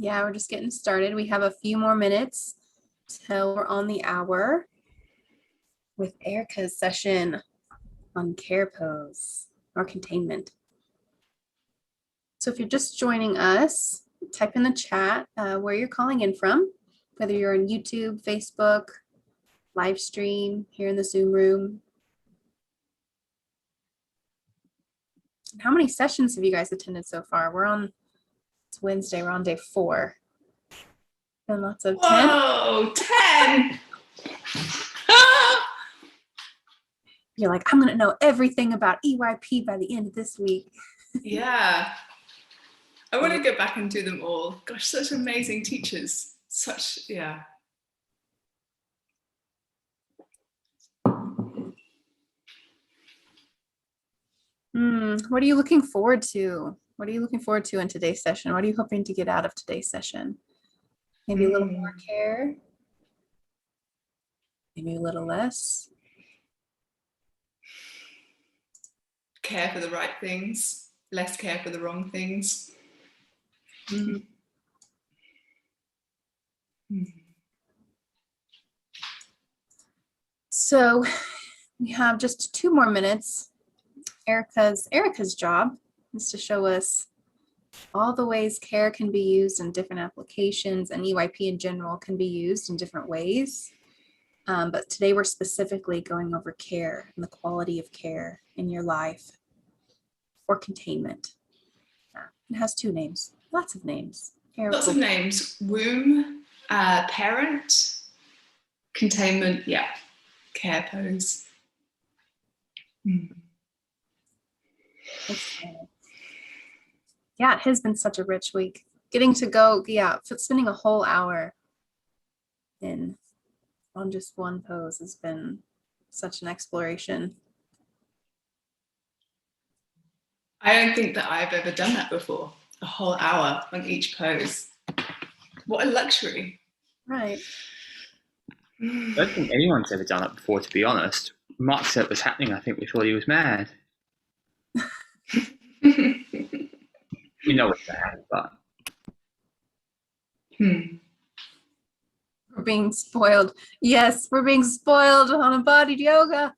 Yeah, we're just getting started. We have a few more minutes till we're on the hour with Erika's session on care pose or containment. So if you're just joining us, type in the chat where you're calling in from, whether you're on YouTube, Facebook, live stream, here in the Zoom room. How many sessions have you guys attended so far? It's Wednesday, we're on day 4. And lots of 10. Whoa, 10! You're like, I'm gonna know everything about EYP by the end of this week. Yeah. I want to go back and do them all. Gosh, such amazing teachers. Yeah. What are you looking forward to? What are you looking forward to in today's session? What are you hoping to get out of today's session? Maybe a little more care? Maybe a little less? Care for the right things, less care for the wrong things. So we have just 2 more minutes. Erika's job is to show us all the ways care can be used in different applications, and EYP in general can be used in different ways. But today we're specifically going over care and the quality of care in your life, or containment. It has 2 names, lots of names. Lots of names. Womb, parent, containment, yeah, care pose. Okay. Yeah, it has been such a rich week. Getting to go, spending a whole hour on just one pose has been such an exploration. I don't think that I've ever done that before. A whole hour on each pose. What a luxury. Right. I don't think anyone's ever done it before, to be honest. Mark said it was happening. I think we thought he was mad. You know it's bad, but. We're being spoiled. Yes, we're being spoiled on embodied yoga.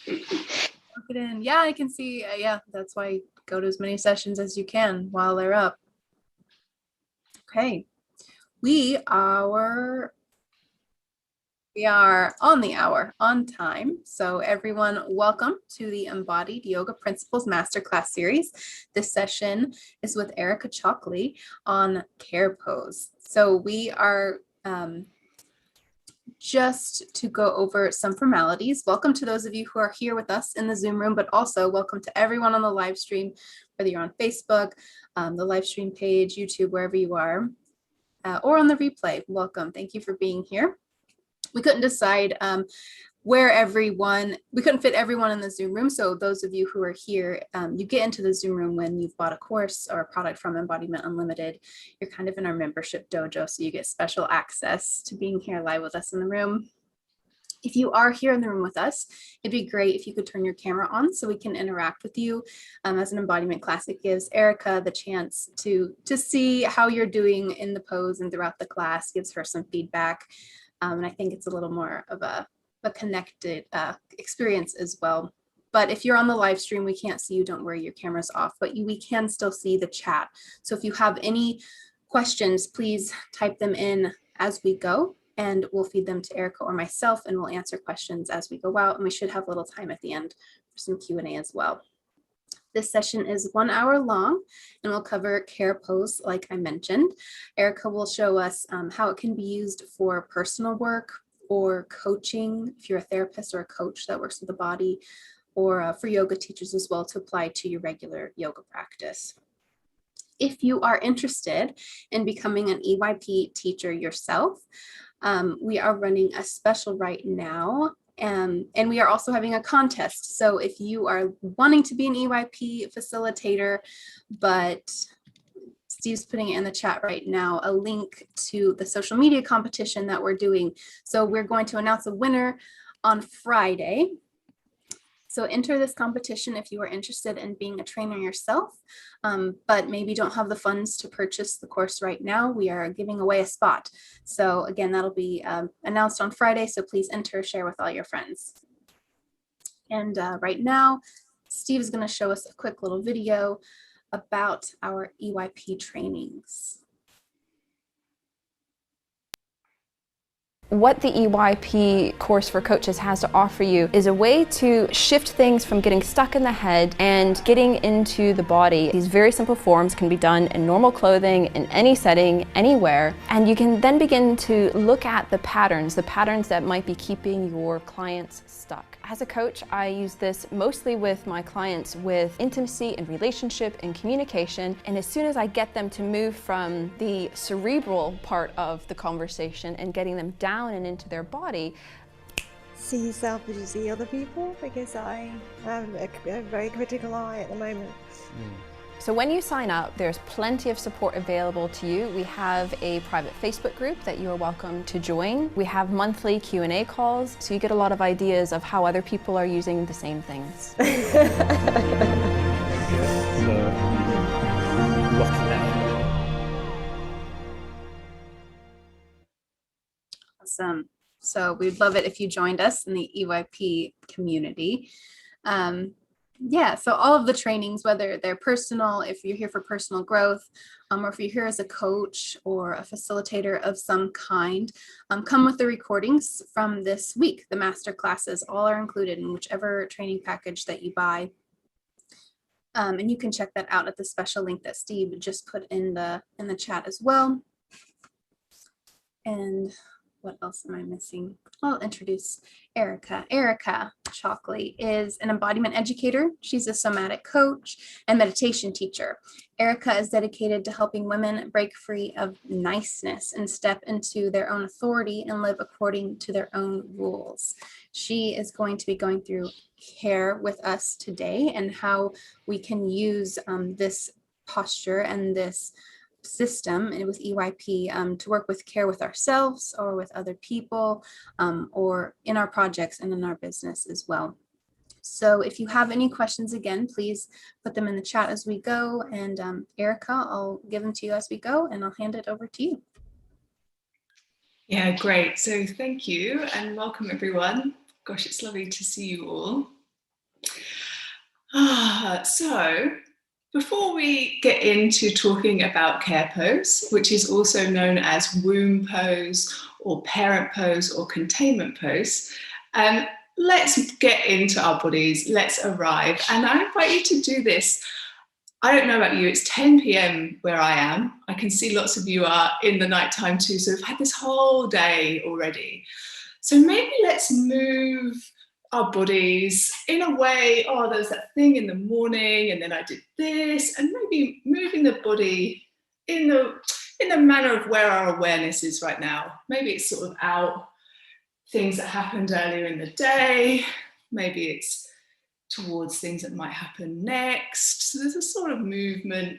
Look it in. Yeah, I can see. Yeah, that's why you go to as many sessions as you can while they're up. Okay, we are on the hour, on time. So everyone, welcome to the Embodied Yoga Principles Masterclass series. This session is with Erika Chalkley on care pose. So we are just to go over some formalities. Welcome to those of you who are here with us in the Zoom room, but also welcome to everyone on the live stream, whether you're on Facebook, the live stream page, YouTube, wherever you are, or on the replay. Welcome. Thank you for being here. We couldn't decide we couldn't fit everyone in the Zoom room. So those of you who are here, you get into the Zoom room when you've bought a course or a product from Embodiment Unlimited. You're kind of in our membership dojo, so you get special access to being here live with us in the room. If you are here in the room with us, it'd be great if you could turn your camera on so we can interact with you. As an embodiment class, it gives Erika the chance to see how you're doing in the pose and throughout the class, gives her some feedback. And I think it's a little more of a connected experience as well. But if you're on the live stream, we can't see you. Don't worry, your camera's off, but we can still see the chat. So if you have any questions, please type them in as we go, and we'll feed them to Erika or myself, and we'll answer questions as we go out. And we should have a little time at the end for some Q&A as well. This session is 1 hour long, and we'll cover care pose, like I mentioned. Erika will show us how it can be used for personal work or coaching, if you're a therapist or a coach that works with the body, or for yoga teachers as well, to apply to your regular yoga practice. If you are interested in becoming an EYP teacher yourself, we are running a special right now. And we are also having a contest. So if you are wanting to be an EYP facilitator, but Steve's putting it in the chat right now, a link to the social media competition that we're doing. So we're going to announce a winner on Friday. So enter this competition if you are interested in being a trainer yourself, but maybe don't have the funds to purchase the course right now. We are giving away a spot. So again, that'll be announced on Friday. So please enter, share with all your friends. And right now, Steve is going to show us a quick little video about our EYP trainings. What the EYP course for coaches has to offer you is a way to shift things from getting stuck in the head and getting into the body. These very simple forms can be done in normal clothing, in any setting, anywhere, and you can then begin to look at the patterns that might be keeping your clients stuck. As a coach, I use this mostly with my clients with intimacy and relationship and communication, and as soon as I get them to move from the cerebral part of the conversation and getting them down and into their body. See yourself as you see other people, because I have a very critical eye at the moment. So when you sign up, there's plenty of support available to you. We have a private Facebook group that you are welcome to join. We have monthly Q&A calls, so you get a lot of ideas of how other people are using the same things. Awesome. So we'd love it if you joined us in the EYP community. Yeah, so all of the trainings, whether they're personal, if you're here for personal growth, or if you're here as a coach or a facilitator of some kind, come with the recordings from this week. The master classes all are included in whichever training package that you buy. And you can check that out at the special link that Steve just put in the chat as well. And what else am I missing? I'll introduce Erika. Erika Chalkley is an embodiment educator. She's a somatic coach and meditation teacher. Erika is dedicated to helping women break free of niceness and step into their own authority and live according to their own rules. She is going to be going through care with us today and how we can use this posture and this system and with EYP to work with care with ourselves or with other people or in our projects and in our business as well. So if you have any questions, again, please put them in the chat as we go. And Erika, I'll give them to you as we go and I'll hand it over to you. Yeah, great. So thank you and welcome everyone. Gosh, it's lovely to see you all. So before we get into talking about care pose, which is also known as womb pose or parent pose or containment pose, let's get into our bodies, let's arrive. And I invite you to do this. I don't know about you, it's 10 p.m. where I am. I can see lots of you are in the nighttime too, so we've had this whole day already. So maybe let's move our bodies in a way, oh, there's that thing in the morning and then I did this, and maybe moving the body in the manner of where our awareness is right now. Maybe it's sort of out things that happened earlier in the day, maybe it's towards things that might happen next. So there's a sort of movement,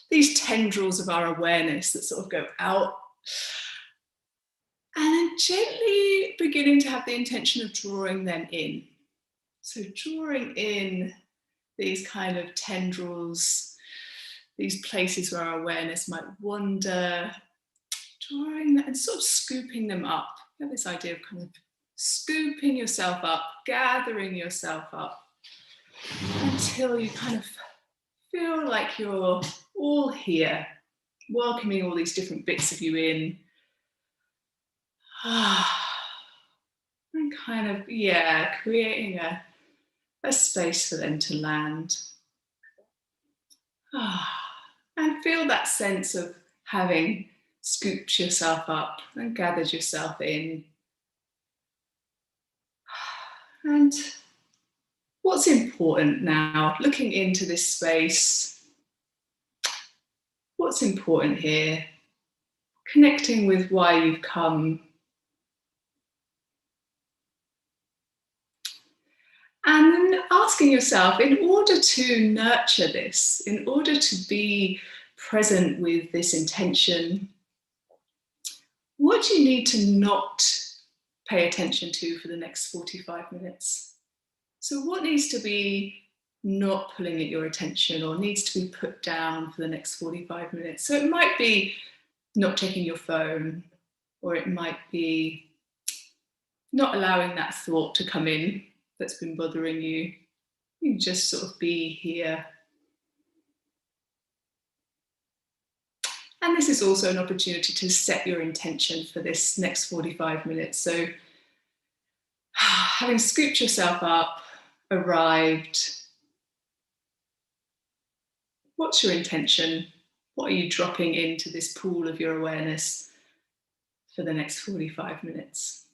these tendrils of our awareness that sort of go out. And then gently beginning to have the intention of drawing them in. So drawing in these kind of tendrils, these places where our awareness might wander, drawing that and sort of scooping them up. You have this idea of kind of scooping yourself up, gathering yourself up until you kind of feel like you're all here, welcoming all these different bits of you in. And kind of, yeah, creating a space for them to land. And feel that sense of having scooped yourself up and gathered yourself in. And what's important now, looking into this space, what's important here? Connecting with why you've come. And then asking yourself, in order to nurture this, in order to be present with this intention, what do you need to not pay attention to for the next 45 minutes? So what needs to be not pulling at your attention or needs to be put down for the next 45 minutes? So it might be not checking your phone, or it might be not allowing that thought to come in that's been bothering you. You just sort of be here. And this is also an opportunity to set your intention for this next 45 minutes. So having scooped yourself up, arrived, what's your intention? What are you dropping into this pool of your awareness for the next 45 minutes?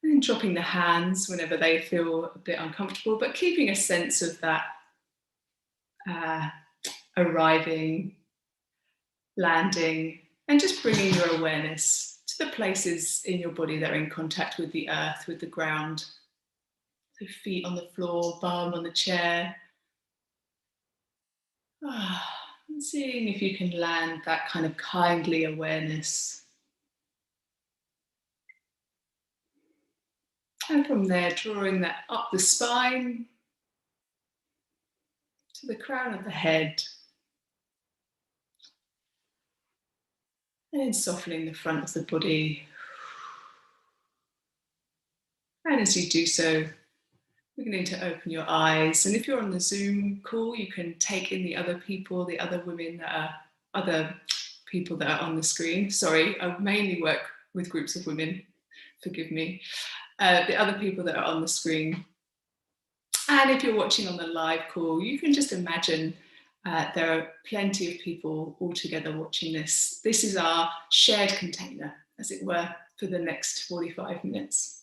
And then dropping the hands whenever they feel a bit uncomfortable, but keeping a sense of that arriving, landing, and just bringing your awareness to the places in your body that are in contact with the earth, with the ground. So feet on the floor, bum on the chair. And seeing if you can land that kind of kindly awareness. And from there, drawing that up the spine to the crown of the head. And then softening the front of the body. And as you do so, beginning to open your eyes. And if you're on the Zoom call, you can take in the other people, the other women that are, other people that are on the screen. Sorry, I mainly work with groups of women, forgive me. The other people that are on the screen. And if you're watching on the live call, you can just imagine there are plenty of people all together watching this. This is our shared container, as it were, for the next 45 minutes.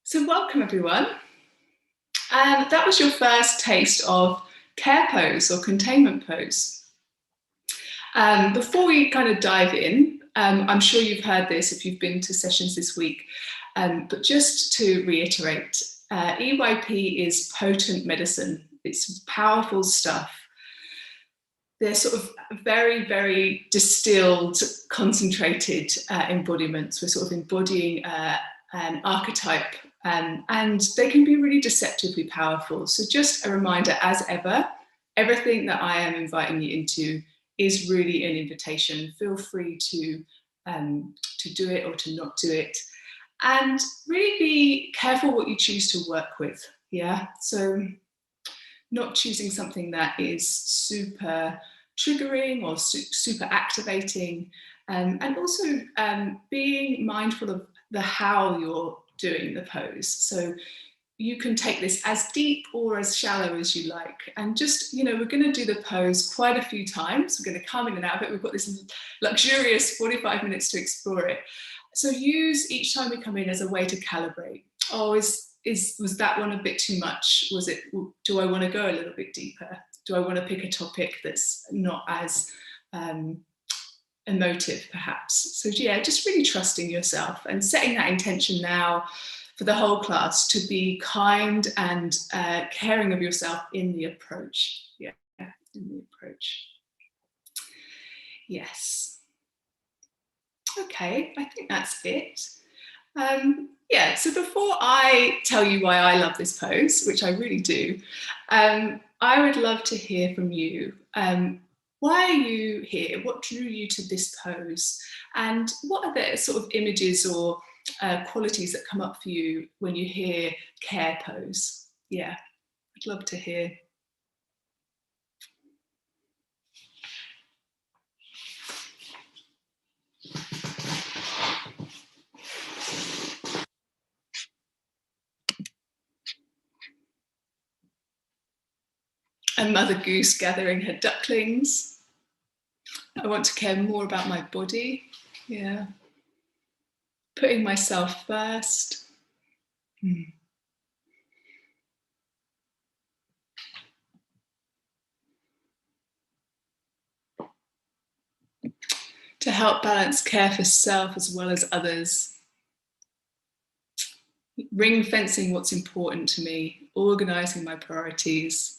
So welcome everyone. That was your first taste of care pose or containment pose. Before we kind of dive in, I'm sure you've heard this if you've been to sessions this week, but just to reiterate, EYP is potent medicine. It's powerful stuff. They're sort of very, very distilled, concentrated embodiments. We're sort of embodying an archetype, and they can be really deceptively powerful. So just a reminder, as ever, everything that I am inviting you into is really an invitation. Feel free to do it or to not do it. And really be careful what you choose to work with, yeah? So not choosing something that is super triggering or super activating, and also being mindful of the how you're doing the pose. So you can take this as deep or as shallow as you like. And just, you know, we're going to do the pose quite a few times. We're going to come in and out of it. We've got this luxurious 45 minutes to explore it. So use each time we come in as a way to calibrate. Oh, was that one a bit too much? Do I want to go a little bit deeper? Do I want to pick a topic that's not as emotive, perhaps? So yeah, just really trusting yourself and setting that intention now for the whole class to be kind and caring of yourself in the approach. Yeah, in the approach. Yes. Okay, I think that's it. Yeah, so before I tell you why I love this pose, which I really do, I would love to hear from you. Why are you here? What drew you to this pose? And what are the sort of images or qualities that come up for you when you hear care pose? Yeah, I'd love to hear. A mother goose gathering her ducklings. I want to care more about my body. Yeah. Putting myself first. To help balance care for self as well as others. Ring fencing what's important to me, organising my priorities.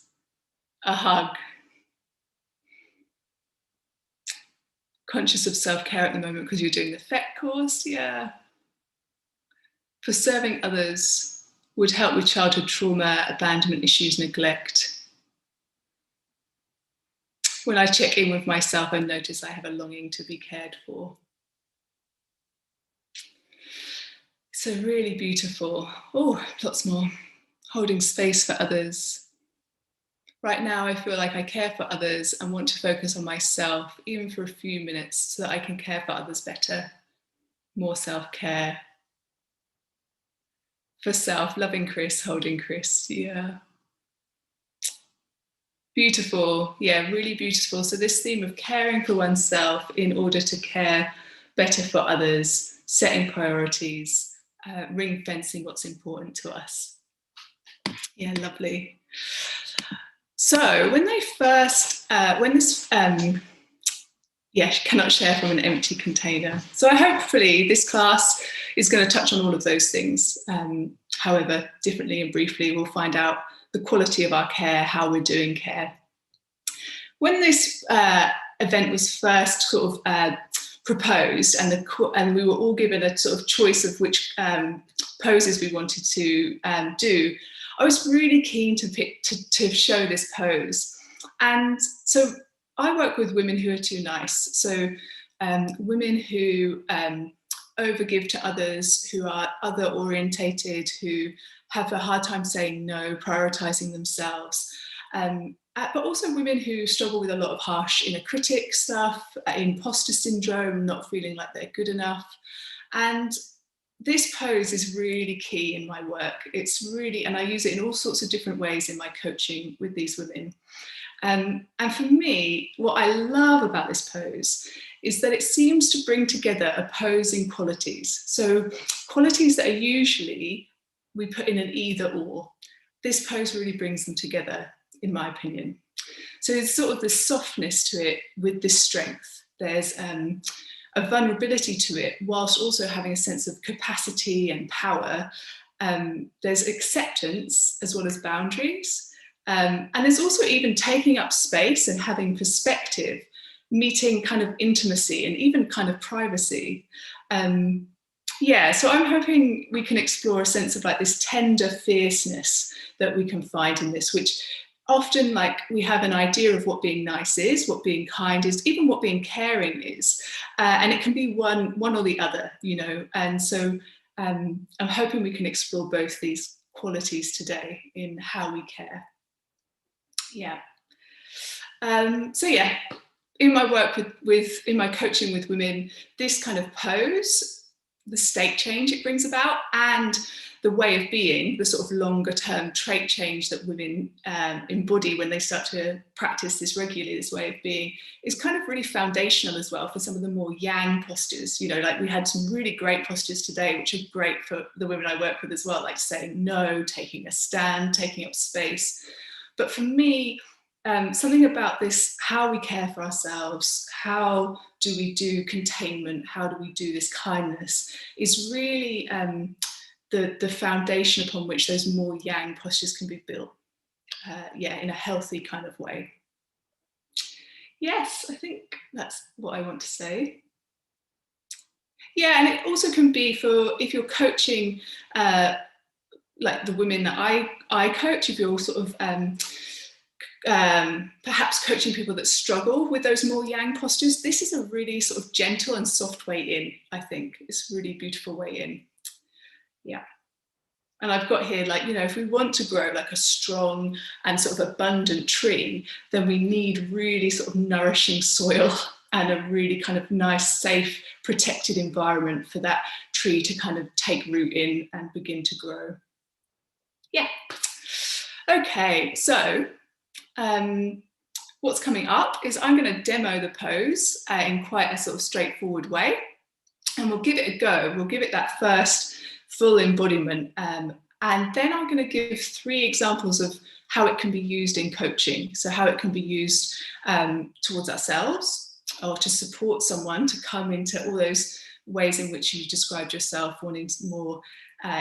A hug. Conscious of self-care at the moment because you're doing the FET course, yeah. for serving others, would help with childhood trauma, abandonment issues, neglect. When I check in with myself, I notice I have a longing to be cared for. So really beautiful. Oh, lots more. Holding space for others. Right now, I feel like I care for others and want to focus on myself, even for a few minutes, so that I can care for others better. More self-care. For self, loving Chris, holding Chris, yeah. Beautiful, yeah, really beautiful. So this theme of caring for oneself in order to care better for others, setting priorities, ring fencing what's important to us. Yeah, lovely. So when they first, cannot share from an empty container. So hopefully this class is going to touch on all of those things. However, differently and briefly, we'll find out the quality of our care, how we're doing care. When this event was first sort of proposed, and we were all given a sort of choice of which poses we wanted to do, I was really keen to show this pose. And so I work with women who are too nice. So women who overgive to others, who are other orientated, who have a hard time saying no, prioritizing themselves. But also women who struggle with a lot of harsh inner critic stuff, imposter syndrome, not feeling like they're good enough. And this pose is really key in my work. It's really, and I use it in all sorts of different ways in my coaching with these women. And for me, what I love about this pose is that it seems to bring together opposing qualities. So qualities that are usually we put in an either or. This pose really brings them together, in my opinion. So there's sort of this softness to it with this strength. There's a vulnerability to it, whilst also having a sense of capacity and power. There's acceptance as well as boundaries. And there's also even taking up space and having perspective, meeting kind of intimacy and even kind of privacy. So I'm hoping we can explore a sense of like this tender fierceness that we can find in this, which often like we have an idea of what being nice is, what being kind is, even what being caring is, and it can be one or the other, you know. And so I'm hoping we can explore both these qualities today in how we care. In my work in my coaching with women, this kind of pose, the state change it brings about, and the way of being, the sort of longer term trait change that women embody when they start to practice this regularly, this way of being, is kind of really foundational as well for some of the more yang postures. You know, like we had some really great postures today, which are great for the women I work with as well, like saying no, taking a stand, taking up space. But for me, something about this, how we care for ourselves, how do we do containment, how do we do this kindness, is really the foundation upon which those more yang postures can be built, in a healthy kind of way. Yes, I think that's what I want to say. Yeah, and it also can be for, if you're coaching, like the women that I coach, if you're sort of perhaps coaching people that struggle with those more yang postures, this is a really sort of gentle and soft way in, I think. It's a really beautiful way in. Yeah. And I've got here, like, you know, if we want to grow like a strong and sort of abundant tree, then we need really sort of nourishing soil and a really kind of nice, safe, protected environment for that tree to kind of take root in and begin to grow. Yeah. Okay, so what's coming up is I'm going to demo the pose in quite a sort of straightforward way, and we'll give it a go. We'll give it that first full embodiment, and then I'm going to give 3 examples of how it can be used in coaching. So how it can be used towards ourselves, or to support someone to come into all those ways in which you described yourself, wanting more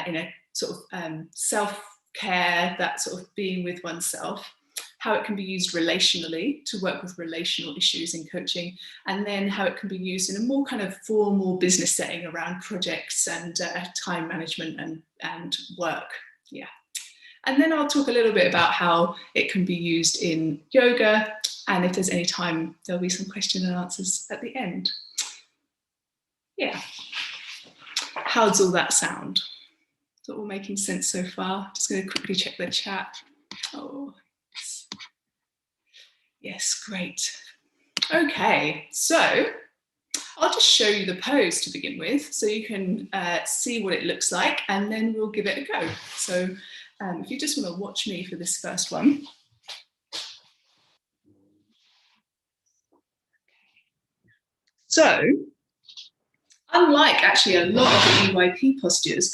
in a sort of self-care, that sort of being with oneself. how it can be used relationally to work with relational issues in coaching, and then how it can be used in a more kind of formal business setting around projects and time management and work. Yeah. And then I'll talk a little bit about how it can be used in yoga, and if there's any time, there'll be some question and answers at the end. Yeah. How does all that sound? Is it all making sense so far? Just going to quickly check the chat. Oh, yes, great. Okay, so I'll just show you the pose to begin with, so you can see what it looks like, and then we'll give it a go. So if you just want to watch me for this first one. So, unlike actually a lot of the EYP postures,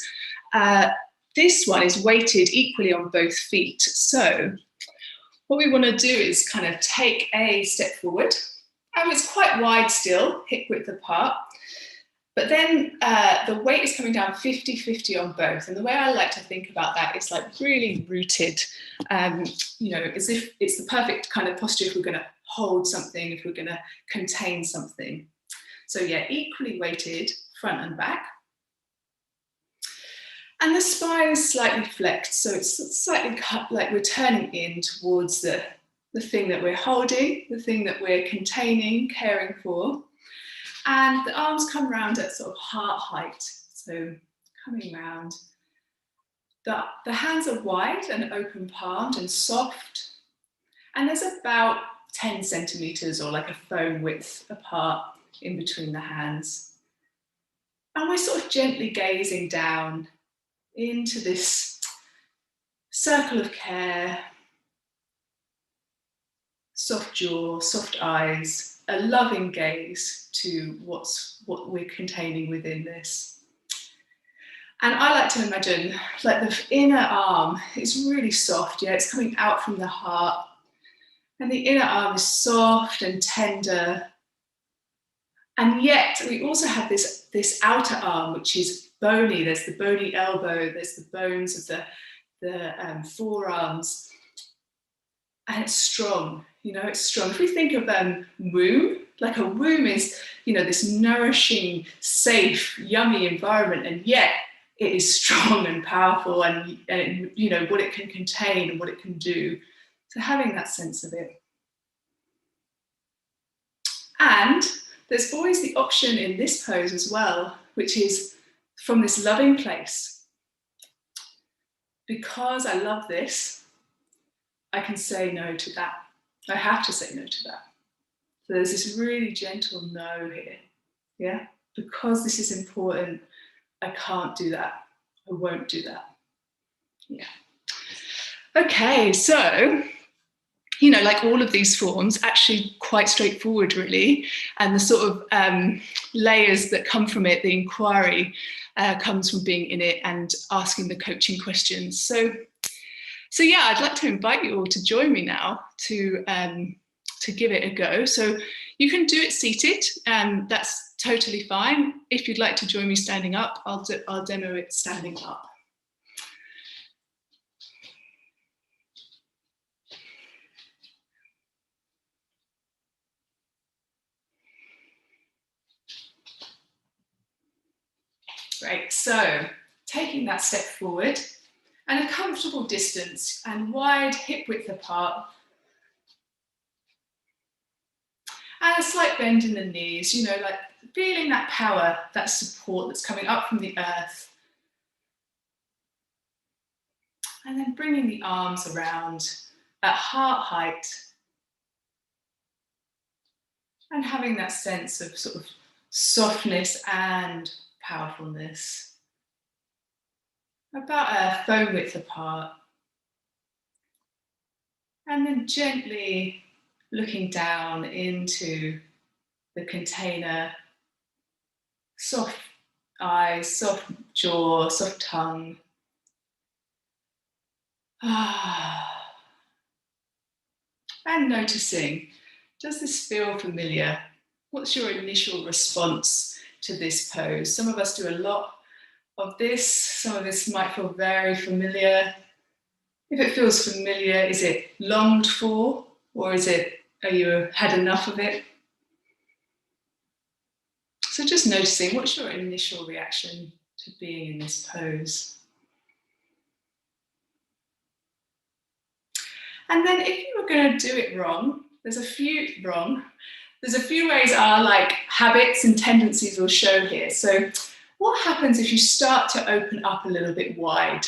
this one is weighted equally on both feet. So what we want to do is kind of take a step forward, and it's quite wide still, hip width apart, but then the weight is coming down 50-50 on both. And the way I like to think about that is like really rooted, you know, as if it's the perfect kind of posture if we're going to hold something, if we're going to contain something. So yeah, equally weighted front and back. And the spine is slightly flexed, so it's slightly cut, like we're turning in towards the thing that we're holding, the thing that we're containing, caring for. And the arms come round at sort of heart height, so coming round. The hands are wide and open palmed and soft. And there's about 10 centimeters or like a phone width apart in between the hands. And we're sort of gently gazing down into this circle of care, soft jaw, soft eyes, a loving gaze to what we're containing within this. And I like to imagine like the inner arm is really soft, yeah, it's coming out from the heart. And the inner arm is soft and tender. And yet we also have this outer arm, which is bony. There's the bony elbow, there's the bones of the forearms. And it's strong, you know, it's strong. If we think of womb, like a womb is, you know, this nourishing, safe, yummy environment, and yet it is strong and powerful, and you know, what it can contain and what it can do. So having that sense of it. And there's always the option in this pose as well, which is from this loving place. Because I love this, I can say no to that. I have to say no to that. So there's this really gentle no here, yeah? Because this is important, I can't do that. I won't do that, yeah. Okay, so, you know, like all of these forms, actually quite straightforward really, and the sort of layers that come from it, the inquiry comes from being in it and asking the coaching questions. So yeah, I'd like to invite you all to join me now to give it a go. So you can do it seated, that's totally fine. If you'd like to join me standing up, I'll demo it standing up. Great, so taking that step forward and a comfortable distance and wide hip width apart. And a slight bend in the knees, you know, like feeling that power, that support that's coming up from the earth. And then bringing the arms around at heart height. And having that sense of sort of softness and powerfulness. About a phone width apart. And then gently looking down into the container. Soft eyes, soft jaw, soft tongue. And noticing, does this feel familiar? What's your initial response to this pose? Some of us do a lot of this. Some of this might feel very familiar. If it feels familiar, is it longed for, or are you had enough of it? So just noticing, what's your initial reaction to being in this pose? And then if you were going to do it wrong, there's a few ways our like habits and tendencies will show here. So what happens if you start to open up a little bit wide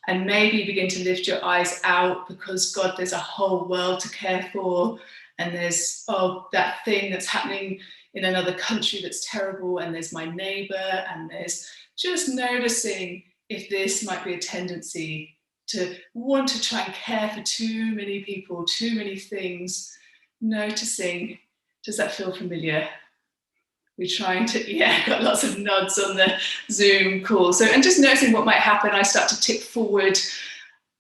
and maybe begin to lift your eyes out because God, there's a whole world to care for, and there's that thing that's happening in another country that's terrible, and there's my neighbor, and there's just noticing if this might be a tendency to want to try and care for too many people, too many things. Noticing, does that feel familiar? We're trying to, yeah, got lots of nods on the Zoom call. So, and just noticing what might happen, I start to tick forward.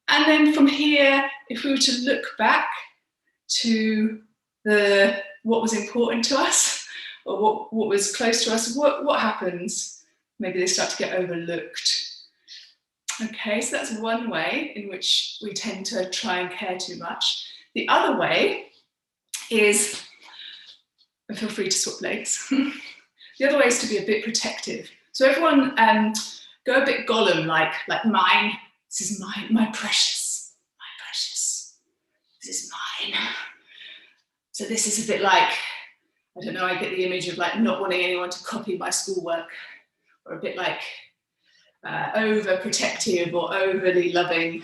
And then from here, if we were to look back to what was important to us, or what was close to us, what happens? Maybe they start to get overlooked. Okay, so that's one way in which we tend to try and care too much. The other way is, and feel free to swap legs, the other way is to be a bit protective. So everyone go a bit Gollum, like mine, this is mine, my precious, this is mine. So this is a bit like, I don't know, I get the image of like not wanting anyone to copy my schoolwork, or a bit like overprotective or overly loving.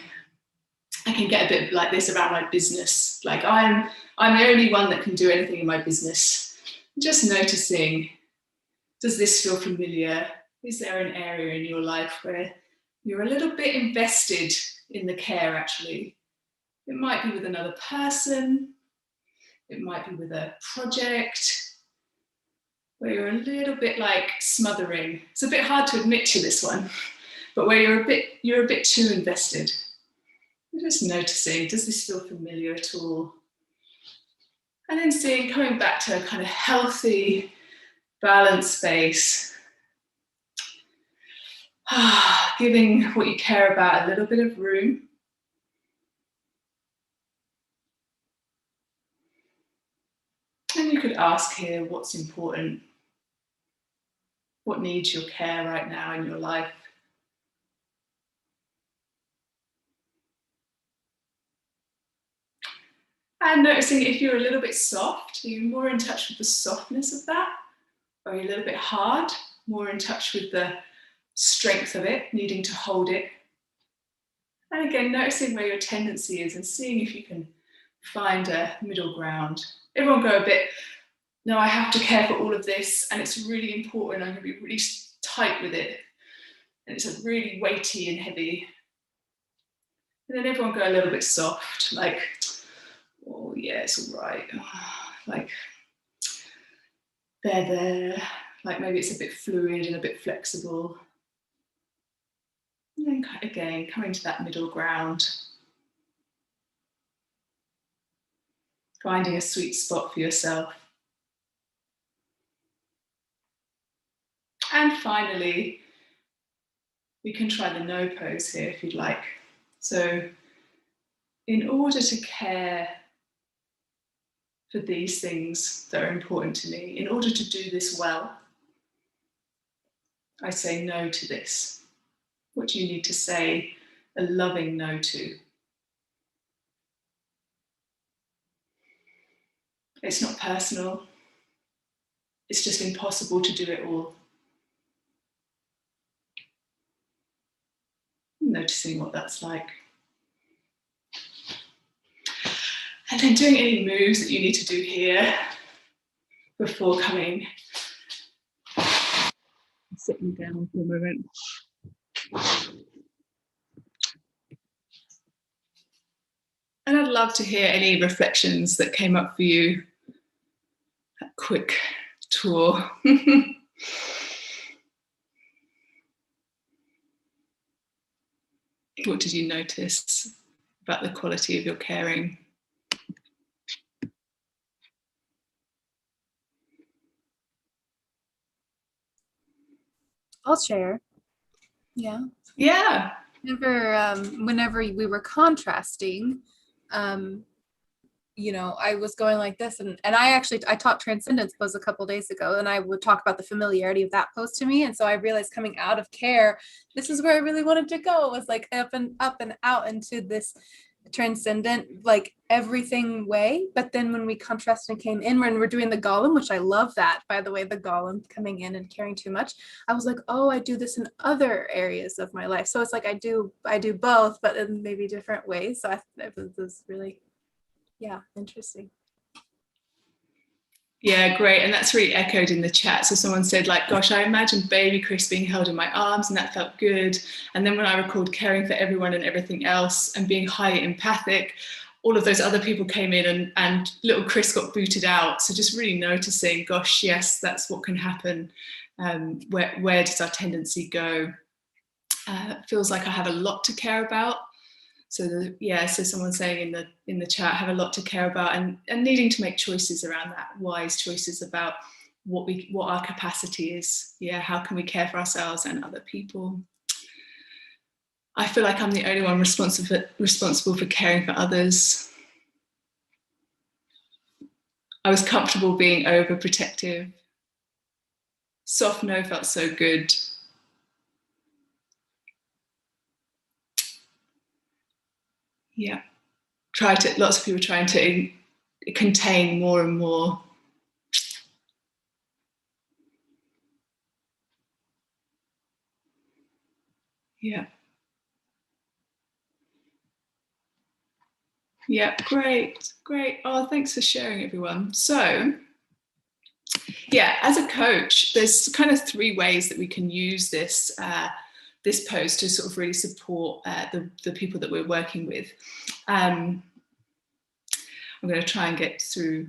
I can get a bit like this around my business. Like I'm the only one that can do anything in my business. Just noticing, does this feel familiar? Is there an area in your life where you're a little bit invested in the care actually? It might be with another person. It might be with a project where you're a little bit like smothering. It's a bit hard to admit to this one, but where you're a bit too invested. You're just noticing, does this feel familiar at all? And then seeing, coming back to a kind of healthy, balanced space. Giving what you care about a little bit of room. And you could ask here, what's important? What needs your care right now in your life? And noticing if you're a little bit soft, are you more in touch with the softness of that? Or are you a little bit hard, more in touch with the strength of it, needing to hold it? And again, noticing where your tendency is and seeing if you can find a middle ground. Everyone go a bit, no, I have to care for all of this, and it's really important, I'm going to be really tight with it. And it's really weighty and heavy. And then everyone go a little bit soft, like, oh yeah, it's all right. Like, they're there. Like maybe it's a bit fluid and a bit flexible. And then again, coming to that middle ground. Finding a sweet spot for yourself. And finally, we can try the no pose here if you'd like. So in order to care for these things that are important to me, in order to do this well, I say no to this. What do you need to say a loving no to? It's not personal. It's just impossible to do it all. Noticing what that's like. And then doing any moves that you need to do here before coming. Sitting down for a moment. And I'd love to hear any reflections that came up for you. A quick tour. What did you notice about the quality of your caring? I'll share. Yeah. Yeah. whenever we were contrasting, I was going like this, and I taught transcendence pose a couple days ago, and I would talk about the familiarity of that pose to me. And so I realized coming out of care, this is where I really wanted to go, was like up and out into this transcendent, like everything way. But then when we contrasted and came in, when we're doing the golem, which I love that, by the way, the golem coming in and caring too much, I was like, oh, I do this in other areas of my life. So it's like I do both, but in maybe different ways. So it was really, yeah, interesting. Yeah, great. And that's really echoed in the chat. So someone said, like, gosh, I imagined baby Chris being held in my arms and that felt good. And then when I recalled caring for everyone and everything else and being highly empathic, all of those other people came in and little Chris got booted out. So just really noticing, gosh, yes, that's what can happen. Where does our tendency go? Feels like I have a lot to care about. So so someone's saying in the chat, have a lot to care about and needing to make choices around that, wise choices about what our capacity is. Yeah, how can we care for ourselves and other people? I feel like I'm the only one responsible for caring for others. I was comfortable being overprotective. Soft no felt so good. Yeah, lots of people trying to contain more and more. Yeah. Yeah, great. Oh, thanks for sharing, everyone. So, yeah, as a coach, there's kind of 3 ways that we can use this this pose to sort of really support the people that we're working with. I'm going to try and get through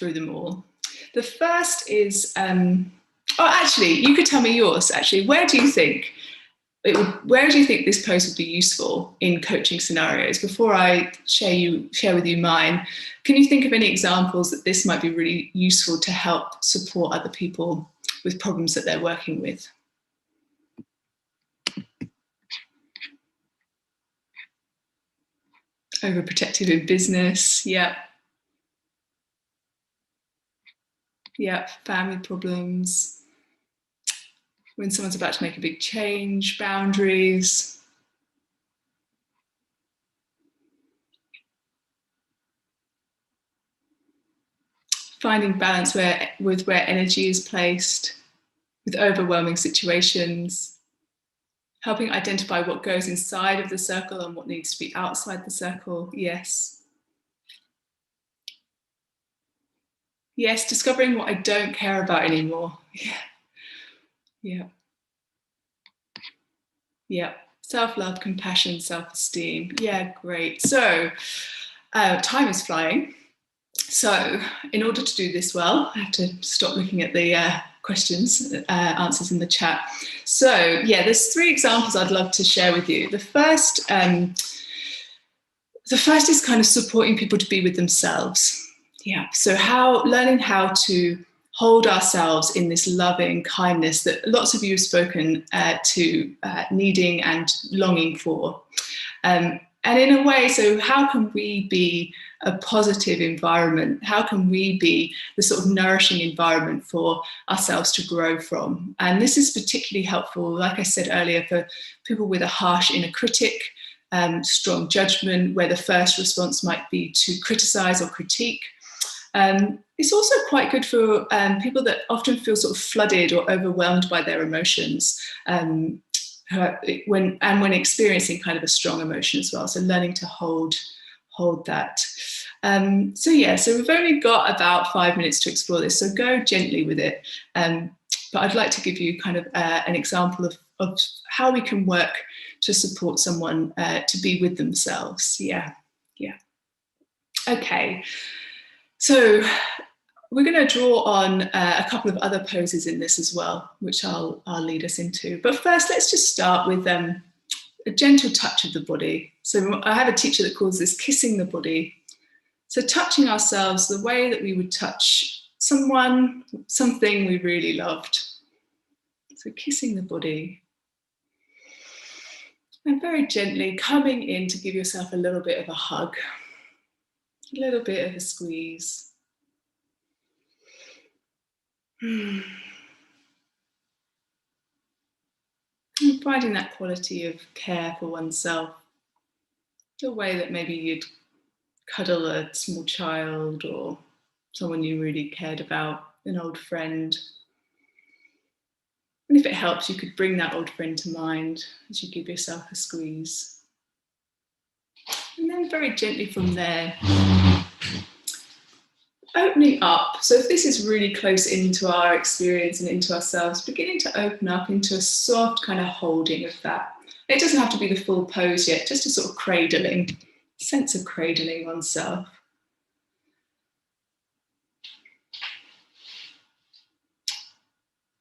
them all. The first is, actually, you could tell me yours. Actually, where do you think this pose would be useful in coaching scenarios? Before I share with you mine, can you think of any examples that this might be really useful to help support other people with problems that they're working with? Overprotective in business, yeah. Yeah, family problems. When someone's about to make a big change, boundaries. Finding balance with where energy is placed, with overwhelming situations. Helping identify what goes inside of the circle and what needs to be outside the circle, yes. Yes, discovering what I don't care about anymore. Yeah. Self-love, compassion, self-esteem. Yeah, great. So time is flying. So in order to do this well, I have to stop looking at the answers in the chat. So yeah, there's 3 examples I'd love to share with you. The first is kind of supporting people to be with themselves. Yeah, so learning how to hold ourselves in this loving kindness that lots of you have spoken to needing and longing for. And in a way, so how can we be a positive environment? How can we be the sort of nourishing environment for ourselves to grow from? And this is particularly helpful, like I said earlier, for people with a harsh inner critic, strong judgment, where the first response might be to criticize or critique. It's also quite good for people that often feel sort of flooded or overwhelmed by their emotions when experiencing kind of a strong emotion as well. So learning to hold that. So we've only got about 5 minutes to explore this, so go gently with it. But I'd like to give you kind of an example of how we can work to support someone to be with themselves. Yeah. Okay. So we're going to draw on a couple of other poses in this as well, which I'll lead us into. But first, let's just start with a gentle touch of the body. So I have a teacher that calls this kissing the body. So touching ourselves the way that we would touch something we really loved. So kissing the body. And very gently coming in to give yourself a little bit of a hug, a little bit of a squeeze. And finding that quality of care for oneself, the way that maybe you'd cuddle a small child or someone you really cared about, an old friend. And if it helps, you could bring that old friend to mind as you give yourself a squeeze. And then very gently from there, opening up. So if this is really close into our experience and into ourselves, beginning to open up into a soft kind of holding of that. It doesn't have to be the full pose yet, just a sort of cradling, sense of cradling oneself.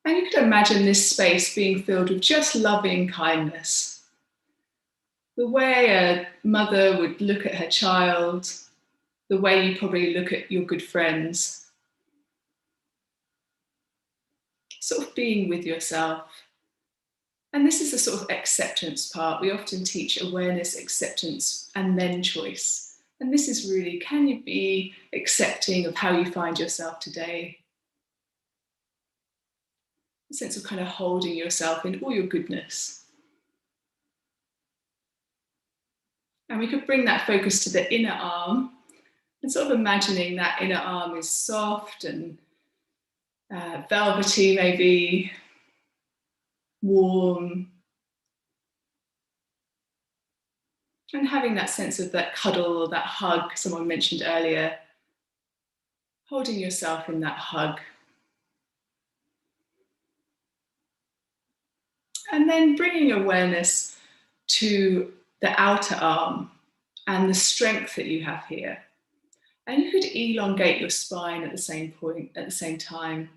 And you could imagine this space being filled with just loving kindness. The way a mother would look at her child, the way you probably look at your good friends. Sort of being with yourself. And this is the sort of acceptance part. We often teach awareness, acceptance, and then choice. And this is really, can you be accepting of how you find yourself today? A sense of kind of holding yourself in all your goodness. And we could bring that focus to the inner arm and sort of imagining that inner arm is soft and velvety, maybe warm. And having that sense of that cuddle or that hug someone mentioned earlier, holding yourself in that hug. And then bringing awareness to the outer arm and the strength that you have here. And you could elongate your spine at the same point, at the same time.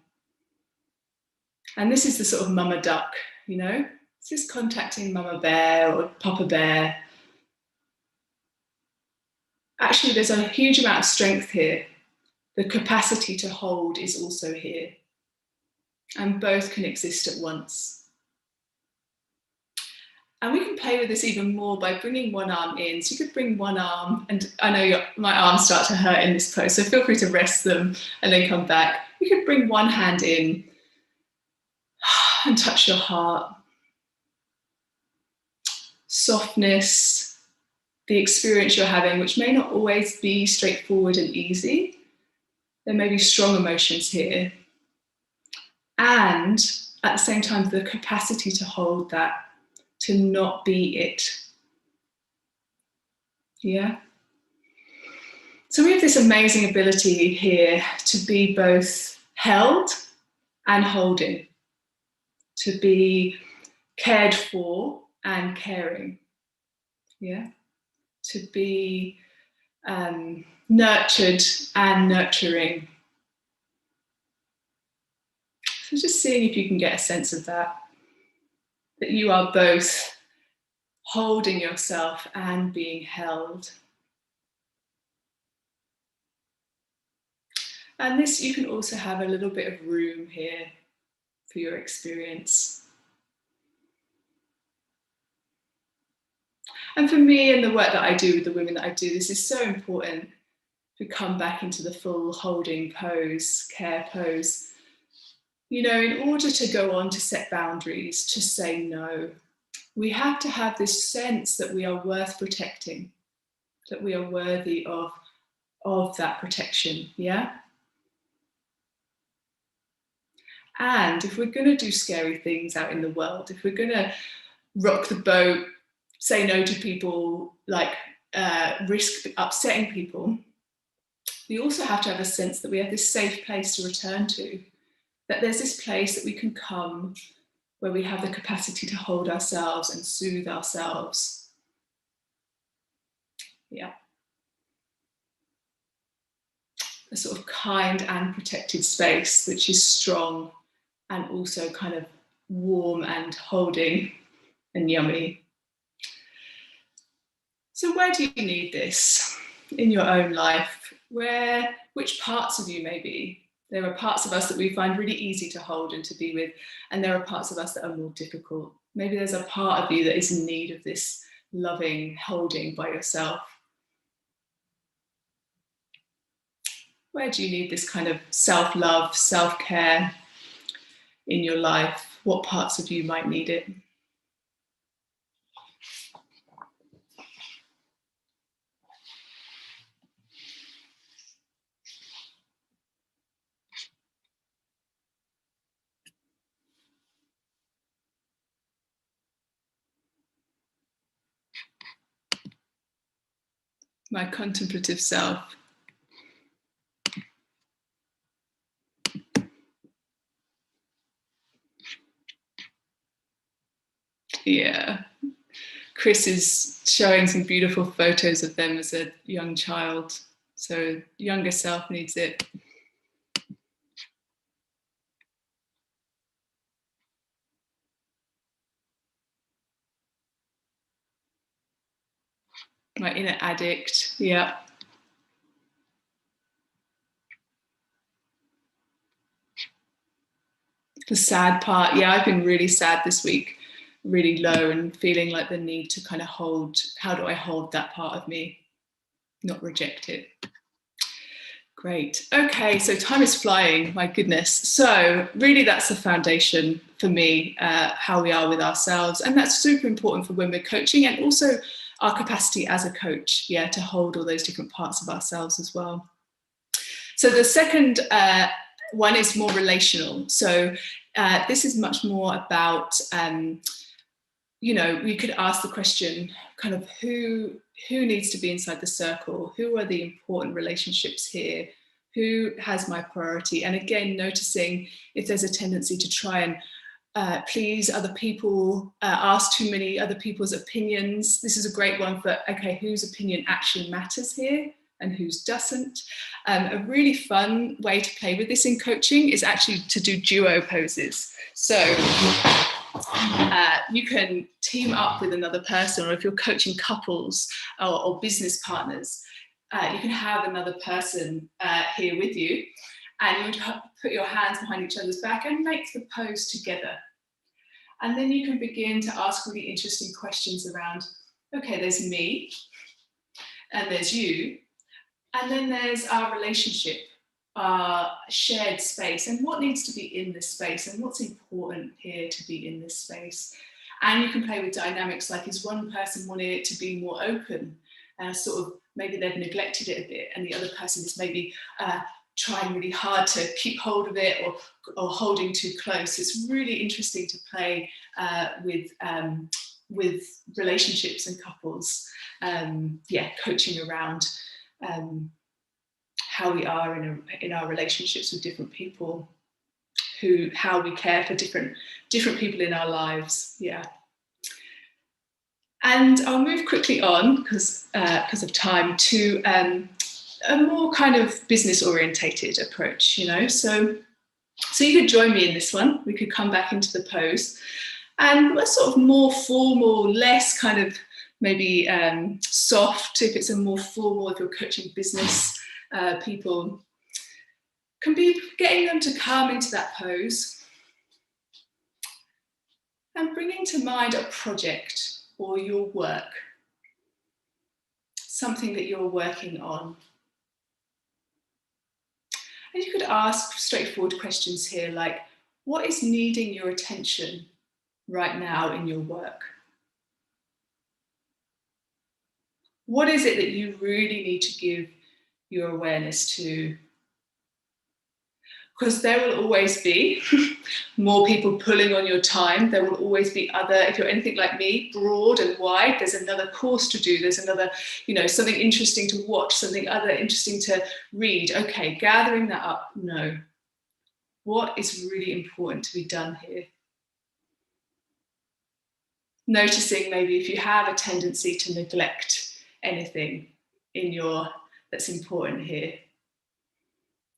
And this is the sort of mama duck, you know? It's just contacting mama bear or papa bear. Actually, there's a huge amount of strength here. The capacity to hold is also here. And both can exist at once. And we can play with this even more by bringing one arm in. So you could bring one arm, and I know my arms start to hurt in this pose, so feel free to rest them and then come back. You could bring one hand in and touch your heart. Softness, the experience you're having, which may not always be straightforward and easy. There may be strong emotions here. And at the same time, the capacity to hold that, to not be it. Yeah? So we have this amazing ability here to be both held and holding, to be cared for and caring. Yeah? To be nurtured and nurturing. So just seeing if you can get a sense of that you are both holding yourself and being held. And this, you can also have a little bit of room here for your experience. And for me and the work that I do with the women that I do, this is so important to come back into the full holding pose, care pose. You know, in order to go on to set boundaries, to say no, we have to have this sense that we are worth protecting, that we are worthy of that protection, yeah? And if we're going to do scary things out in the world, if we're going to rock the boat, say no to people, like risk upsetting people, we also have to have a sense that we have this safe place to return to, that there's this place that we can come where we have the capacity to hold ourselves and soothe ourselves. Yeah. A sort of kind and protected space, which is strong and also kind of warm and holding and yummy. So where do you need this in your own life? Which parts of you maybe? There are parts of us that we find really easy to hold and to be with, and there are parts of us that are more difficult. Maybe there's a part of you that is in need of this loving holding by yourself. Where do you need this kind of self-love, self-care in your life? What parts of you might need it? My contemplative self. Yeah. Chris is showing some beautiful photos of them as a young child. So younger self needs it. My inner addict, yeah. The sad part, yeah, I've been really sad this week, really low and feeling like the need to kind of hold, how do I hold that part of me, not reject it. Great. Okay, so time is flying, my goodness. So really that's the foundation for me, how we are with ourselves. And that's super important for when we're coaching, and also our capacity as a coach, yeah, to hold all those different parts of ourselves as well. So the second one is more relational. So this is much more about, you know, we could ask the question kind of who needs to be inside the circle? Who are the important relationships here? Who has my priority? And again, noticing if there's a tendency to try and please other people, ask too many other people's opinions. This is a great one for, okay, whose opinion actually matters here and whose doesn't. A really fun way to play with this in coaching is actually to do duo poses. So you can team up with another person, or if you're coaching couples or business partners, you can have another person here with you, and you would put your hands behind each other's back and make the pose together. And then you can begin to ask really interesting questions around, okay, there's me, and there's you, and then there's our relationship, our shared space, and what needs to be in this space, and what's important here to be in this space. And you can play with dynamics like, is one person wanting it to be more open, sort of maybe they've neglected it a bit, and the other person is maybe trying really hard to keep hold of it, or holding too close. It's really interesting to play with relationships and couples, coaching around how we are in our relationships with different people, how we care for different people in our lives. Yeah. And I'll move quickly on because of time to a more kind of business orientated approach, you know. So you could join me in this one. We could come back into the pose, and a sort of more formal, less kind of maybe soft, if it's a more formal, if you're coaching business people, can be getting them to come into that pose and bringing to mind a project or your work, something that you're working on. And you could ask straightforward questions here like, what is needing your attention right now in your work? What is it that you really need to give your awareness to? Because there will always be more people pulling on your time. There will always be other, if you're anything like me, broad and wide, there's another course to do. There's another, you know, something interesting to watch, something other interesting to read. Okay, gathering that up, no. What is really important to be done here? Noticing maybe if you have a tendency to neglect anything that's important here.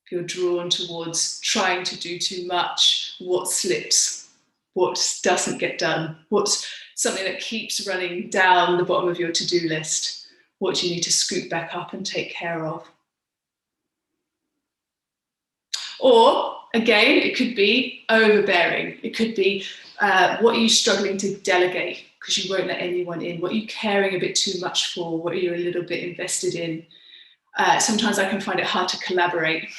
If you're drawn towards trying to do too much, what slips, what doesn't get done, what's something that keeps running down the bottom of your to-do list, what do you need to scoop back up and take care of? Or again, it could be overbearing. It could be what are you struggling to delegate because you won't let anyone in? What are you caring a bit too much for? What are you a little bit invested in? Sometimes I can find it hard to collaborate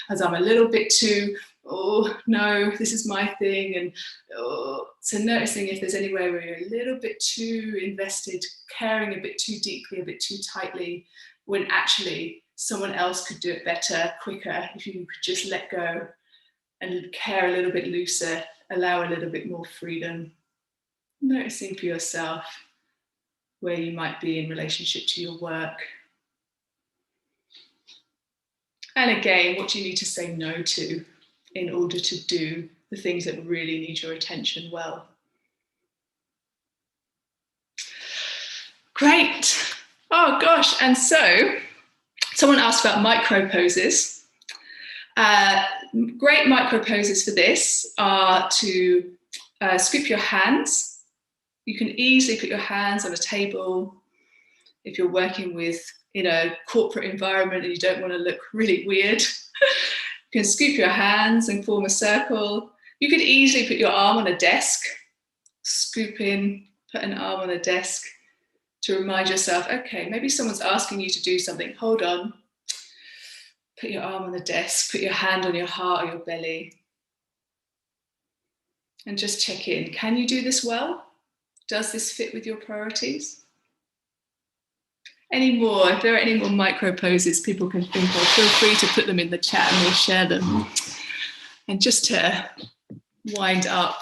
as I'm a little bit too, oh no, this is my thing. And so noticing if there's anywhere where you're a little bit too invested, caring a bit too deeply, a bit too tightly, when actually someone else could do it better, quicker, if you could just let go and care a little bit looser, allow a little bit more freedom. Noticing for yourself where you might be in relationship to your work. And again, what do you need to say no to in order to do the things that really need your attention well? Great. Oh gosh, and so someone asked about micro poses. Great micro poses for this are to scoop your hands. You can easily put your hands on a table if you're working with in a corporate environment and you don't want to look really weird. You can scoop your hands and form a circle. You could easily put your arm on a desk, scoop in, put an arm on a desk to remind yourself, okay, maybe someone's asking you to do something. Hold on. Put your arm on the desk, put your hand on your heart or your belly. And just check in. Can you do this well? Does this fit with your priorities? Any more? If there are any more micro poses people can think of, feel free to put them in the chat and we'll share them. And just to wind up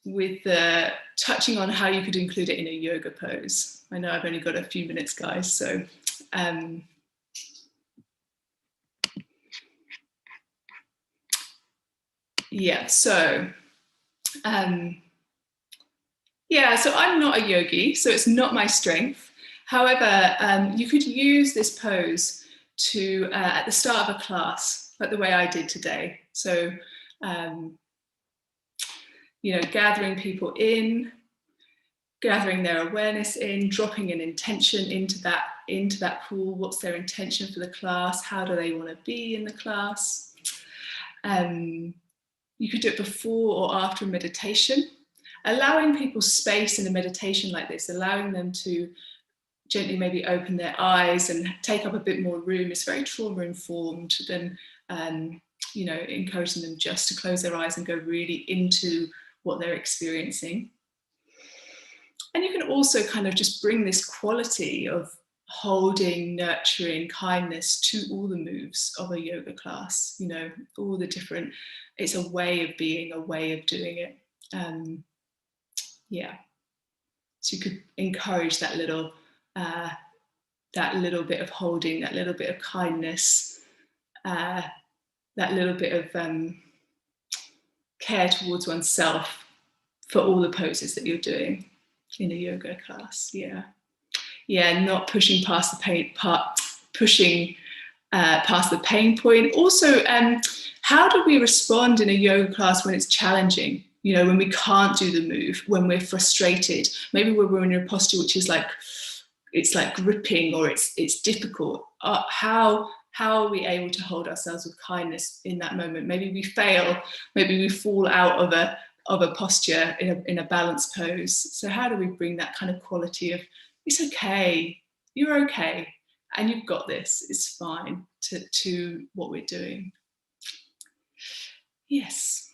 with touching on how you could include it in a yoga pose. I know I've only got a few minutes, guys, so yeah, so so I'm not a yogi, so it's not my strength. However, you could use this pose to at the start of a class, like the way I did today. So, gathering people in, gathering their awareness in, dropping an intention into that pool. What's their intention for the class? How do they want to be in the class? You could do it before or after meditation. Allowing people space in a meditation like this, allowing them to gently maybe open their eyes and take up a bit more room is very trauma informed than encouraging them just to close their eyes and go really into what they're experiencing. And you can also kind of just bring this quality of holding, nurturing, kindness to all the moves of a yoga class, all the different, it's a way of being, a way of doing it. So you could encourage that little bit of holding, that little bit of kindness, that little bit of care towards oneself for all the poses that you're doing in a yoga class. Not pushing past the pain past the pain point. Also, how do we respond in a yoga class when it's challenging? When we can't do the move, when we're frustrated, maybe we're in a posture which is like, it's like gripping or it's difficult. How are we able to hold ourselves with kindness in that moment? Maybe we fail, maybe we fall out of a posture in a balanced pose. So how do we bring that kind of quality of, it's okay, you're okay, and you've got this, it's fine, to what we're doing. Yes.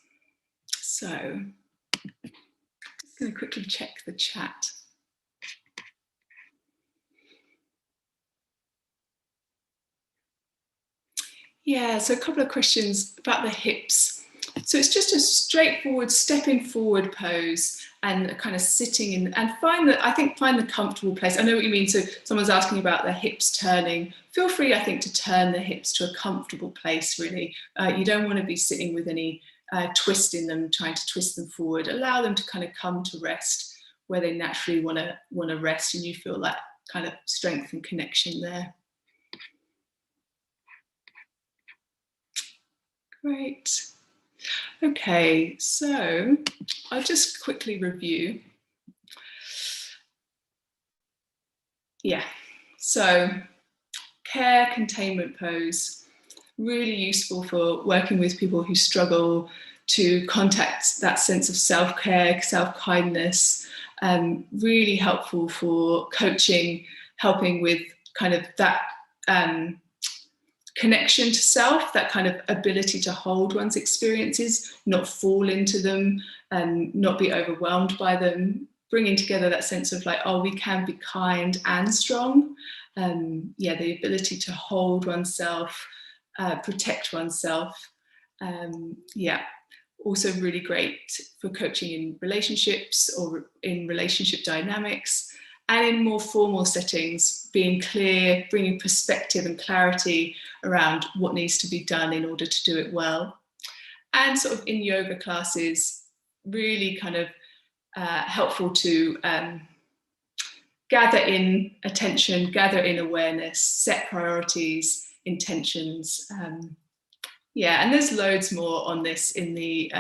So, just going to quickly check the chat. So a couple of questions about the hips. So it's just a straightforward stepping forward pose and kind of sitting in, and find the comfortable place. I know what you mean. So someone's asking about the hips turning. Feel free, I think, to turn the hips to a comfortable place, really. You don't want to be sitting with any twist in them, trying to twist them forward. Allow them to kind of come to rest where they naturally want to rest, and you feel that kind of strength and connection there. Great. Okay, so I'll just quickly review. So care, containment pose. really useful for working with people who struggle to contact that sense of self-care, self-kindness. Really helpful for coaching, helping with kind of that connection to self, that kind of ability to hold one's experiences, not fall into them, and not be overwhelmed by them, bringing together that sense of like, oh, we can be kind and strong. Yeah, the ability to hold oneself, protect oneself. Yeah, also really great for coaching in relationships or in relationship dynamics, and in more formal settings, being clear, bringing perspective and clarity around what needs to be done in order to do it well. And sort of in yoga classes, really kind of helpful to gather in attention, gather in awareness, set priorities, intentions. Yeah, and there's loads more on this in the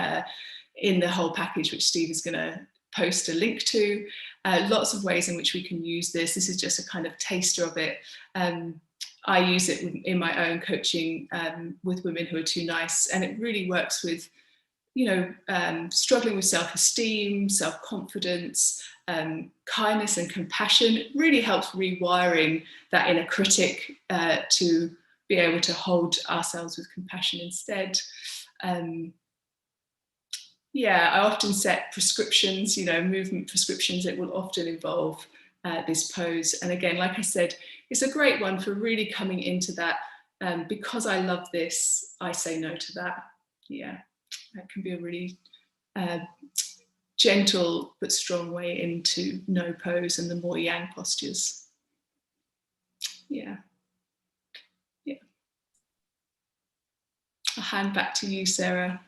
whole package, which Steve is going to post a link to. Lots of ways in which we can use this. This is just a kind of taster of it. I use it in my own coaching with women who are too nice, and it really works with, you know, struggling with self-esteem, self-confidence, kindness and compassion. It really helps rewiring that inner critic to be able to hold ourselves with compassion instead. Yeah, I often set prescriptions, you know, movement prescriptions. It will often involve this pose. And again, like I said, it's a great one for really coming into that. Because I love this, I say no to that. Yeah, that can be a really gentle but strong way into no pose and the more yang postures. Yeah. Yeah. I'll hand back to you, Sarah.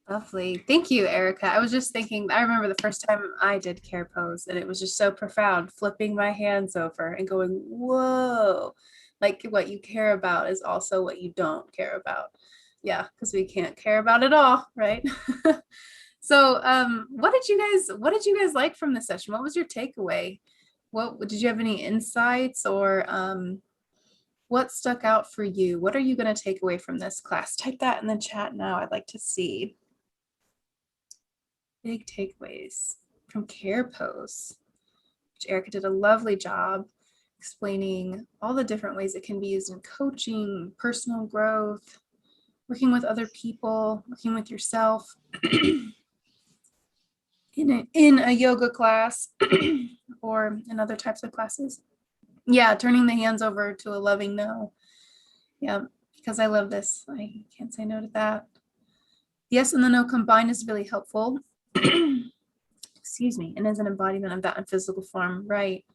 Lovely. Thank you, Erica. I was just thinking, I remember the first time I did care pose, and it was just so profound, flipping my hands over and going, whoa, like what you care about is also what you don't care about. Yeah, because we can't care about it all, right? So what did you guys like from the session? What was your takeaway? What did you have any insights, or what stuck out for you? What are you going to take away from this class? Type that in the chat now. I'd like to see. Big takeaways from care pose, which Erica did a lovely job explaining all the different ways it can be used in coaching, personal growth, working with other people, working with yourself in a yoga class or in other types of classes. Yeah, turning the hands over to a loving no. Yeah, because I love this. I can't say no to that. Yes and the no combined is really helpful. Excuse me, and as an embodiment of that in physical form, right?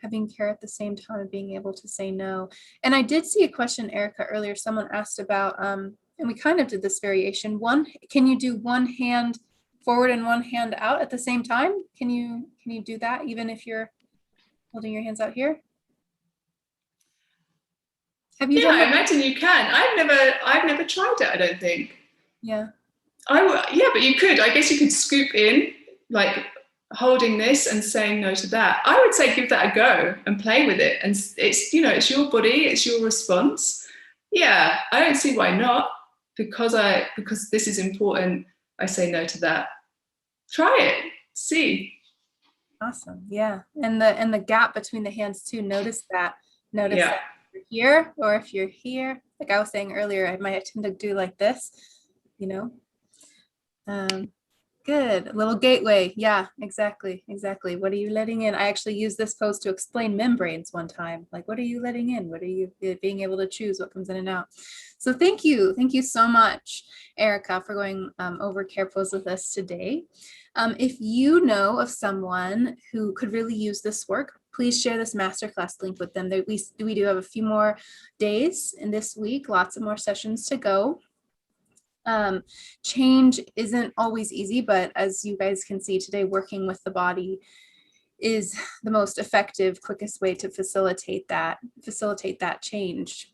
Having care at the same time and being able to say no. And I did see a question, Erica, earlier. Someone asked about, and we kind of did this variation. Can you do one hand forward and one hand out at the same time? Can you do that even if you're holding your hands out here? Have you? Yeah, I imagine you can. I've never tried it, I don't think. Yeah. Yeah, but you could. I guess you could scoop in, like holding this and saying no to that. I would say give that a go and play with it. And it's, you know, it's your body, it's your response. Yeah, I don't see why not. Because this is important, I say no to that. Try it. See. Awesome. Yeah. And the gap between the hands too. Notice that. Notice that if you're here or if you're here. Like I was saying earlier, I might tend to do like this, you know. Good. A little gateway. Yeah, exactly. What are you letting in? I actually used this pose to explain membranes one time. Like, what are you letting in? What are you being able to choose what comes in and out? So thank you. Thank you so much, Erica, for going over care pose with us today. If you know of someone who could really use this work, please share this masterclass link with them. We do have a few more days in this week, lots of more sessions to go. Change isn't always easy, but as you guys can see today, working with the body is the most effective, quickest way to facilitate that change.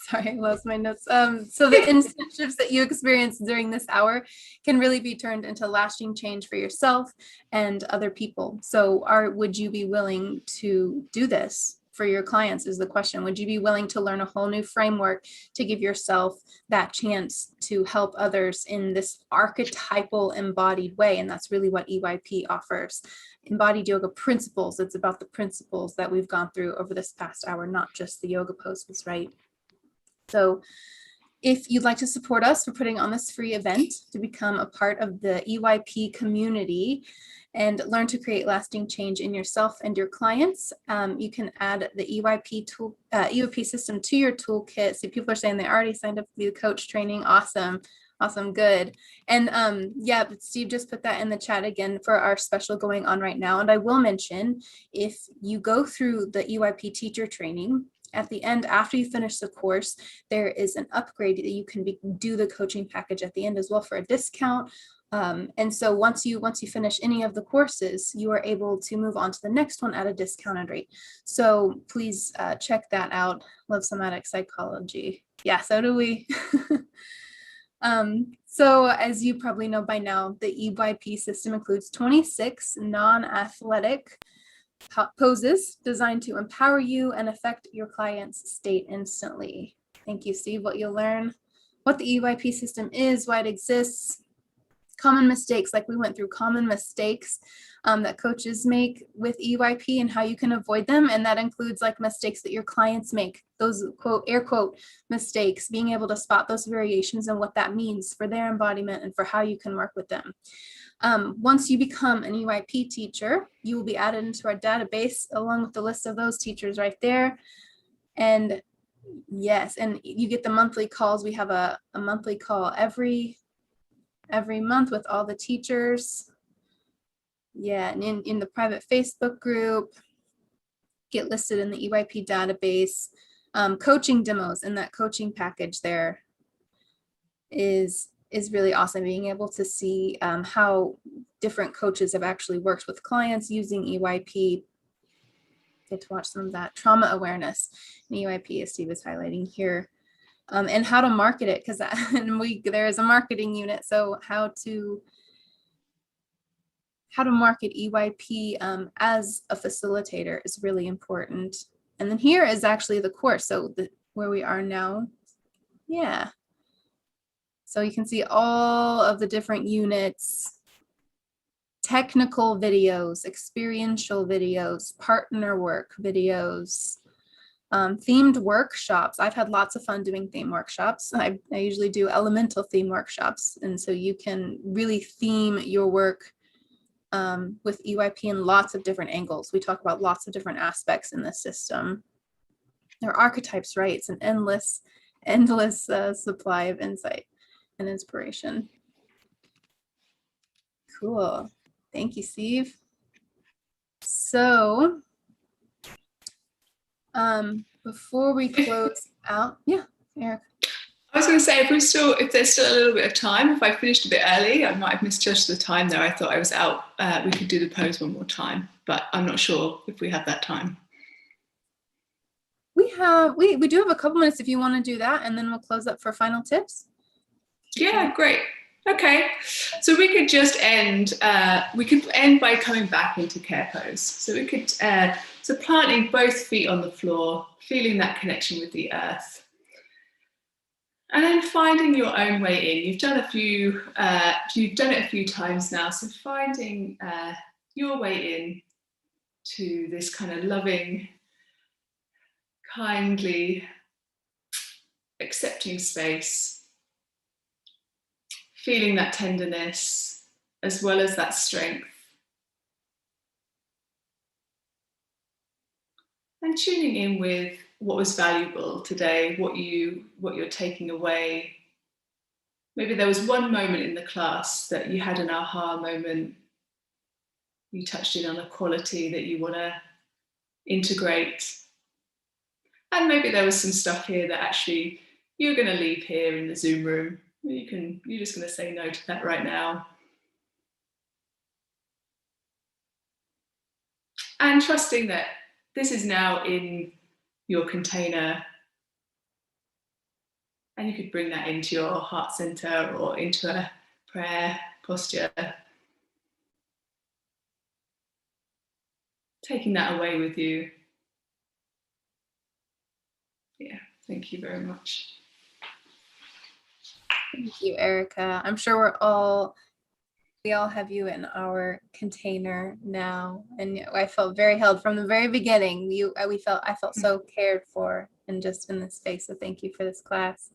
Sorry, I lost my notes. So the instant shifts that you experience during this hour can really be turned into lasting change for yourself and other people. So would you be willing to do this for your clients is the question. Would you be willing to learn a whole new framework to give yourself that chance to help others in this archetypal embodied way? And that's really what EYP offers. Embodied yoga principles. It's about the principles that we've gone through over this past hour, not just the yoga poses, right? So if you'd like to support us for putting on this free event to become a part of the EYP community and learn to create lasting change in yourself and your clients, you can add the EYP system to your toolkit. So people are saying they already signed up for the coach training. Awesome. Awesome. Good. And yeah, Steve just put that in the chat again for our special going on right now. And I will mention, if you go through the EYP teacher training, at the end, after you finish the course, there is an upgrade that you can do the coaching package at the end as well for a discount. And so once you finish any of the courses, you are able to move on to the next one at a discounted rate. So please check that out. Love somatic psychology. Yeah, so do we. So as you probably know by now, the EYP system includes 26 non-athletic poses designed to empower you and affect your client's state instantly. Thank you, Steve. What you'll learn, what the EYP system is, why it exists, common mistakes, like we went through common mistakes that coaches make with EYP and how you can avoid them. And that includes like mistakes that your clients make, those quote, air quote mistakes, being able to spot those variations and what that means for their embodiment and for how you can work with them. Once you become an EYP teacher, you will be added into our database along with the list of those teachers right there. And yes, and you get the monthly calls. We have a monthly call every month with all the teachers. Yeah, and in the private Facebook group, get listed in the EYP database. Coaching demos in that coaching package there is really awesome, being able to see how different coaches have actually worked with clients using EYP. Get to watch some of that trauma awareness in EYP, as Steve is highlighting here, and how to market it, because there is a marketing unit. So how to market EYP as a facilitator is really important. And then here is actually the course. So where we are now, yeah. So you can see all of the different units, technical videos, experiential videos, partner work videos, themed workshops. I've had lots of fun doing theme workshops. I usually do elemental theme workshops. And so you can really theme your work with EYP in lots of different angles. We talk about lots of different aspects in this system. There are archetypes, right? It's an endless supply of insight and inspiration. Cool. Thank you, Steve. So before we close out, yeah, Eric. I was going to say, if there's still a little bit of time, if I finished a bit early, I might have misjudged the time there. I thought I was out. We could do the pose one more time, but I'm not sure if we have that time. We do have a couple minutes if you want to do that, and then we'll close up for final tips. Yeah, great. Okay, so we could just end. We could end by coming back into care pose. So we could so planting both feet on the floor, feeling that connection with the earth. And then finding your own way in. You've done it a few times now. So finding your way in to this kind of loving, kindly, accepting space. Feeling that tenderness as well as that strength. And tuning in with what was valuable today, what you're taking away. Maybe there was one moment in the class that you had an aha moment. You touched in on a quality that you want to integrate. And maybe there was some stuff here that actually you're going to leave here in the Zoom room. You're just going to say no to that right now. And trusting that this is now in your container And you could bring that into your heart center or into a prayer posture. Taking that away with you. Yeah, thank you very much. Thank you, Erica. I'm sure we all have you in our container now, and I felt very held from the very beginning. I felt so cared for and just in this space. So thank you for this class.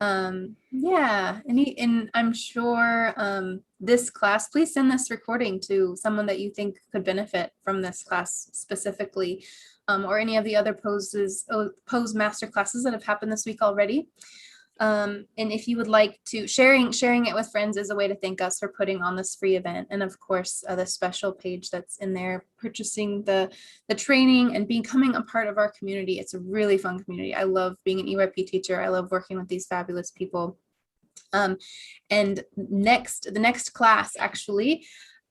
Yeah, and I'm sure this class, please send this recording to someone that you think could benefit from this class specifically, or any of the other pose master classes that have happened this week already. And if you would like to, sharing it with friends is a way to thank us for putting on this free event. And of course, the special page that's in there, purchasing the training and becoming a part of our community. It's a really fun community. I love being an EYP teacher. I love working with these fabulous people. And the next class actually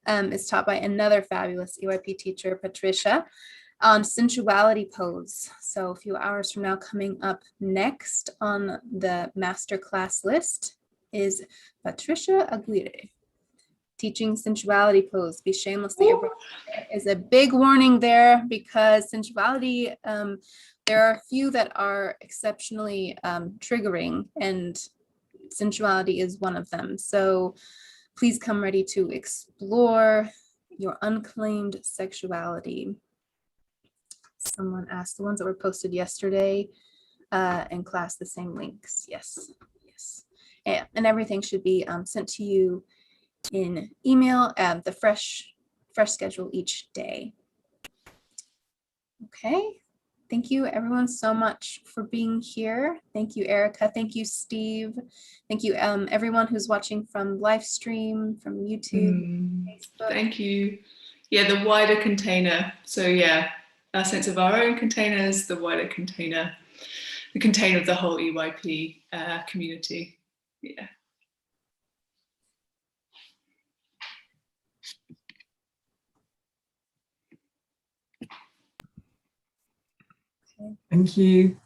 is taught by another fabulous EYP teacher, Patricia, on sensuality pose. So a few hours from now, coming up next on the masterclass list is Patricia Aguirre, teaching sensuality pose. Be shamelessly abroad. There is a big warning there because sensuality, there are a few that are exceptionally triggering, and sensuality is one of them. So please come ready to explore your unclaimed sexuality. Someone asked, the ones that were posted yesterday in class, the same links. Yes. And everything should be sent to you in email at the fresh schedule each day. Okay. Thank you everyone so much for being here. Thank you, Erica. Thank you, Steve. Thank you everyone who's watching from live stream, from YouTube, Facebook. Thank you. Yeah, the wider container. So yeah, our sense of our own containers, the wider container, the container of the whole EYP community. Yeah. Thank you.